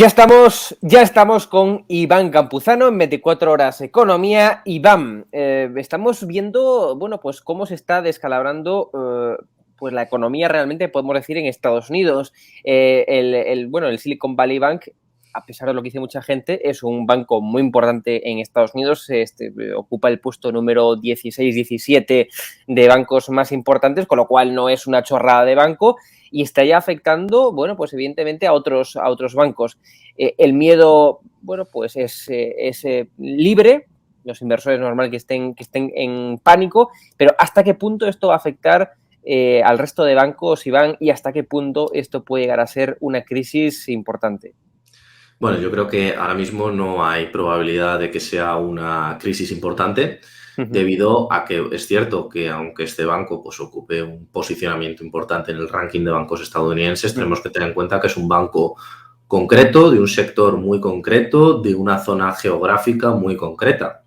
Ya estamos con Iván Campuzano en 24 horas Economía. Iván, estamos viendo, bueno, pues cómo se está descalabrando pues la economía realmente, podemos decir, en Estados Unidos. El Silicon Valley Bank, a pesar de lo que dice mucha gente, es un banco muy importante en Estados Unidos. Ocupa el puesto número 16-17 de bancos más importantes, con lo cual no es una chorrada de banco. Y está ya afectando, bueno, pues evidentemente a otros bancos. El miedo, bueno, pues es libre, los inversores normal que estén en pánico, pero ¿hasta qué punto esto va a afectar al resto de bancos, Iván, y hasta qué punto esto puede llegar a ser una crisis importante? Bueno, yo creo que ahora mismo no hay probabilidad de que sea una crisis importante, debido a que es cierto que aunque este banco pues, ocupe un posicionamiento importante en el ranking de bancos estadounidenses, tenemos que tener en cuenta que es un banco concreto, de un sector muy concreto, de una zona geográfica muy concreta.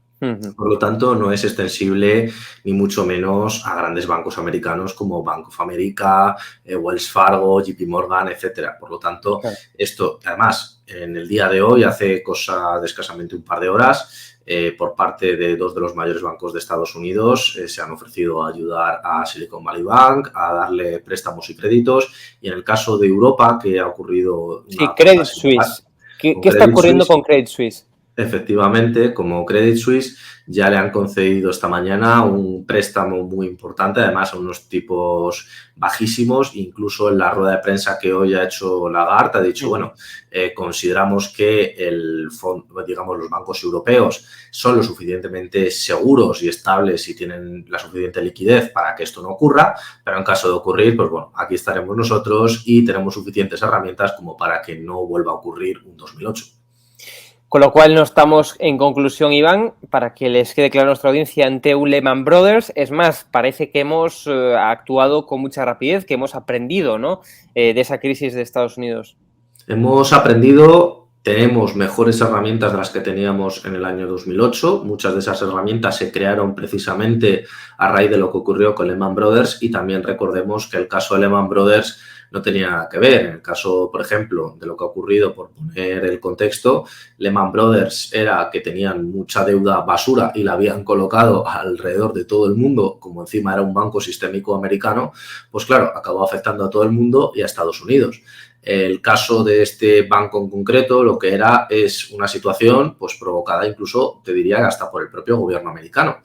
Por lo tanto, no es extensible ni mucho menos a grandes bancos americanos como Bank of America, Wells Fargo, JP Morgan, etcétera. Por lo tanto, Claro. esto, además, en el día de hoy, hace cosa de escasamente un par de horas, por parte de dos de los mayores bancos de Estados Unidos, se han ofrecido a ayudar a Silicon Valley Bank, a darle préstamos y créditos. Y en el caso de Europa, que ha ocurrido Sí, una cosa Credit similar Suisse. ¿Qué con está Credit ocurriendo Suisse. con Credit Suisse? Efectivamente, como Credit Suisse ya le han concedido esta mañana un préstamo muy importante, además a unos tipos bajísimos. Incluso en la rueda de prensa que hoy ha hecho Lagarde ha dicho, bueno, consideramos que digamos, los bancos europeos son lo suficientemente seguros y estables y tienen la suficiente liquidez para que esto no ocurra, pero en caso de ocurrir, pues bueno, aquí estaremos nosotros y tenemos suficientes herramientas como para que no vuelva a ocurrir un 2008. Con lo cual no estamos, en conclusión, Iván, para que les quede claro a nuestra audiencia, ante un Lehman Brothers. Es más, parece que hemos actuado con mucha rapidez, que hemos aprendido, ¿no?, de esa crisis de Estados Unidos. Hemos aprendido, tenemos mejores herramientas de las que teníamos en el año 2008. Muchas de esas herramientas se crearon precisamente a raíz de lo que ocurrió con Lehman Brothers, y también recordemos que el caso de Lehman Brothers no tenía nada que ver. En el caso, por ejemplo, de lo que ha ocurrido, por poner el contexto, Lehman Brothers era que tenían mucha deuda basura y la habían colocado alrededor de todo el mundo, como encima era un banco sistémico americano, pues claro, acabó afectando a todo el mundo y a Estados Unidos. El caso de este banco en concreto lo que era es una situación pues provocada incluso, te diría, hasta por el propio gobierno americano.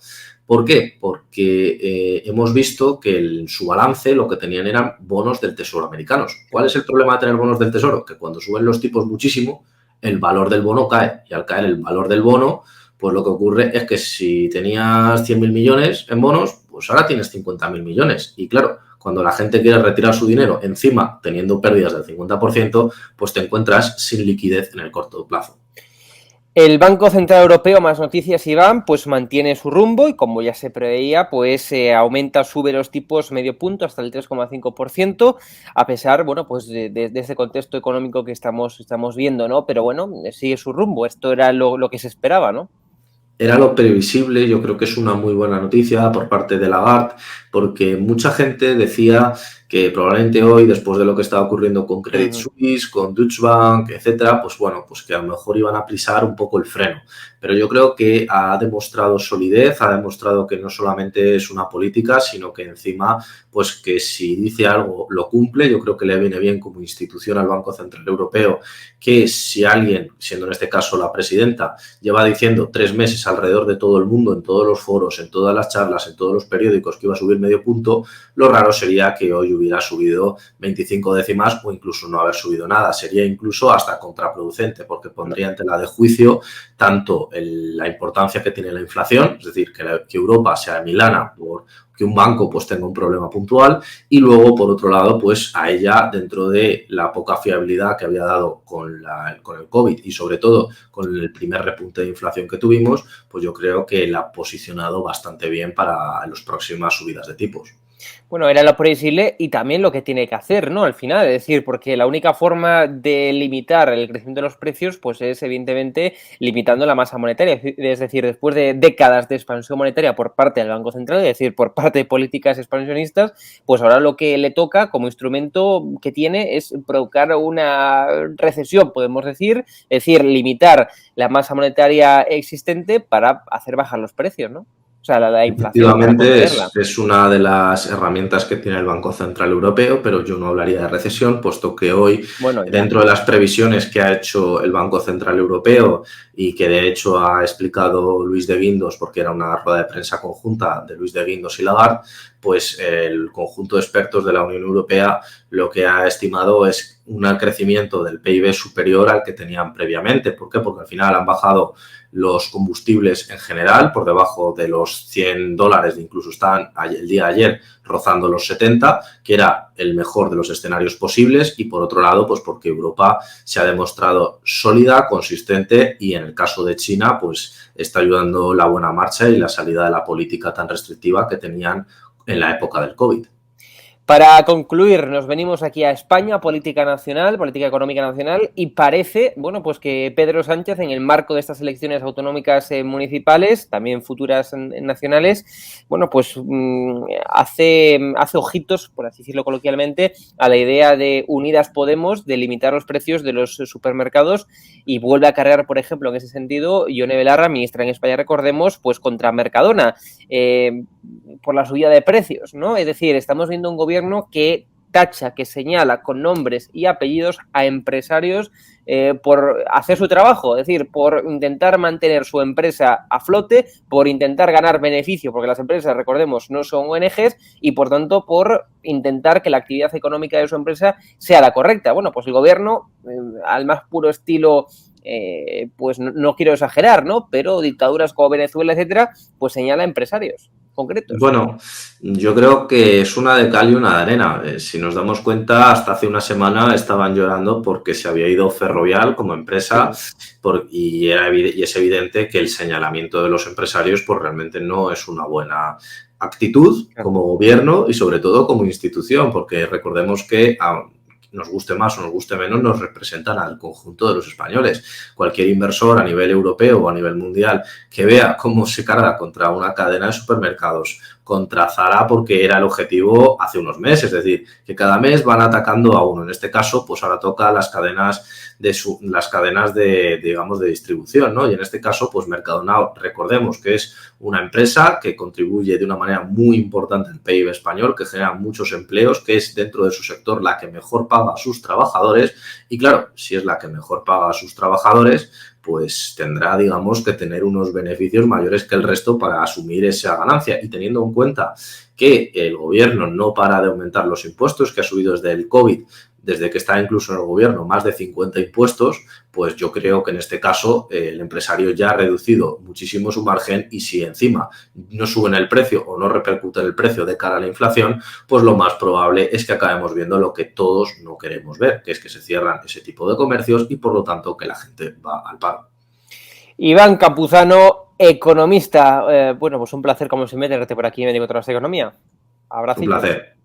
¿Por qué? Porque hemos visto que en su balance lo que tenían eran bonos del Tesoro americanos. ¿Cuál es el problema de tener bonos del Tesoro? Que cuando suben los tipos muchísimo, el valor del bono cae. Y al caer el valor del bono, pues lo que ocurre es que si tenías 100.000 millones en bonos, pues ahora tienes 50.000 millones. Y claro, cuando la gente quiere retirar su dinero, encima teniendo pérdidas del 50%, pues te encuentras sin liquidez en el corto plazo. El Banco Central Europeo, más noticias, Iván, pues mantiene su rumbo y, como ya se preveía, pues sube los tipos medio punto hasta el 3,5%, a pesar, bueno, pues de este contexto económico que estamos viendo, ¿no? Pero bueno, sigue su rumbo. Esto era lo que se esperaba, ¿no? Era lo previsible. Yo creo que es una muy buena noticia por parte de Lagarde, porque mucha gente decía que probablemente hoy, después de lo que estaba ocurriendo con Credit Suisse, con Deutsche Bank, etcétera, pues bueno, pues que a lo mejor iban a pisar un poco el freno. Pero yo creo que ha demostrado solidez, ha demostrado que no solamente es una política, sino que encima, pues que si dice algo lo cumple. Yo creo que le viene bien como institución al Banco Central Europeo que si alguien, siendo en este caso la presidenta, lleva diciendo 3 meses alrededor de todo el mundo, en todos los foros, en todas las charlas, en todos los periódicos, que iba a subir medio punto, lo raro sería que hoy hubiera subido 25 décimas o incluso no haber subido nada. Sería incluso hasta contraproducente, porque pondría en tela de juicio tanto la importancia que tiene la inflación, es decir, que Europa sea milana por que un banco pues tenga un problema puntual, y luego, por otro lado, pues a ella, dentro de la poca fiabilidad que había dado con el COVID y sobre todo con el primer repunte de inflación que tuvimos, pues yo creo que la ha posicionado bastante bien para las próximas subidas de tipos. Bueno, era lo previsible y también lo que tiene que hacer, ¿no? Al final, es decir, porque la única forma de limitar el crecimiento de los precios, pues es evidentemente limitando la masa monetaria. Es decir, después de décadas de expansión monetaria por parte del Banco Central, es decir, por parte de políticas expansionistas, pues ahora lo que le toca como instrumento que tiene es provocar una recesión, podemos decir, limitar la masa monetaria existente para hacer bajar los precios, ¿no? O sea, la inflación para Efectivamente, contenerla. es una de las herramientas que tiene el Banco Central Europeo, pero yo no hablaría de recesión, puesto que hoy, Bueno, ya. dentro de las previsiones que ha hecho el Banco Central Europeo y que de hecho ha explicado Luis de Guindos, porque era una rueda de prensa conjunta de Luis de Guindos y Lagarde, pues el conjunto de expertos de la Unión Europea lo que ha estimado es un crecimiento del PIB superior al que tenían previamente. ¿Por qué? Porque al final han bajado los combustibles en general por debajo de los $100, incluso estaban el día de ayer rozando los 70, que era el mejor de los escenarios posibles, y por otro lado, pues porque Europa se ha demostrado sólida, consistente, y en el caso de China, pues está ayudando la buena marcha y la salida de la política tan restrictiva que tenían en la época del COVID. Para concluir, nos venimos aquí a España, política nacional, política económica nacional, y parece, bueno, pues que Pedro Sánchez, en el marco de estas elecciones autonómicas municipales, también futuras nacionales, bueno, pues hace ojitos, por así decirlo coloquialmente, a la idea de Unidas Podemos de limitar los precios de los supermercados y vuelve a cargar, por ejemplo, en ese sentido, Ione Belarra, ministra en España, recordemos, pues contra Mercadona. Por la subida de precios, ¿no? Es decir, estamos viendo un gobierno que tacha, que señala con nombres y apellidos a empresarios por hacer su trabajo, es decir, por intentar mantener su empresa a flote, por intentar ganar beneficio, porque las empresas, recordemos, no son ONGs, y por tanto por intentar que la actividad económica de su empresa sea la correcta. Bueno, pues el gobierno, al más puro estilo pues no quiero exagerar, ¿no? Pero dictaduras como Venezuela, etcétera, pues señala a empresarios concretos. Bueno, yo creo que es una de cal y una de arena. Si nos damos cuenta, hasta hace una semana estaban llorando porque se había ido Ferrovial como empresa Sí, y es evidente que el señalamiento de los empresarios pues realmente no es una buena actitud claro. como gobierno y sobre todo como institución, porque recordemos que nos guste más o nos guste menos, nos representan al conjunto de los españoles. Cualquier inversor a nivel europeo o a nivel mundial que vea cómo se carga contra una cadena de supermercados, contra Zara, porque era el objetivo hace unos meses, es decir, que cada mes van atacando a uno. En este caso, pues ahora toca las cadenas digamos, de distribución, ¿no? Y en este caso, pues Mercadona, recordemos que es una empresa que contribuye de una manera muy importante al PIB español, que genera muchos empleos, que es dentro de su sector la que mejor paga a sus trabajadores. Y claro, si es la que mejor paga a sus trabajadores, pues tendrá, digamos, que tener unos beneficios mayores que el resto para asumir esa ganancia. Y teniendo en cuenta que el gobierno no para de aumentar los impuestos, que ha subido desde el COVID, desde que está incluso en el gobierno, más de 50 impuestos, pues yo creo que en este caso el empresario ya ha reducido muchísimo su margen, y si encima no suben el precio o no repercuten el precio de cara a la inflación, pues lo más probable es que acabemos viendo lo que todos no queremos ver, que es que se cierran ese tipo de comercios y por lo tanto que la gente va al paro. Iván Campuzano, economista. Bueno, pues un placer como siempre tenerte por aquí en 24 Horas de Economía. Un Abracitos. placer.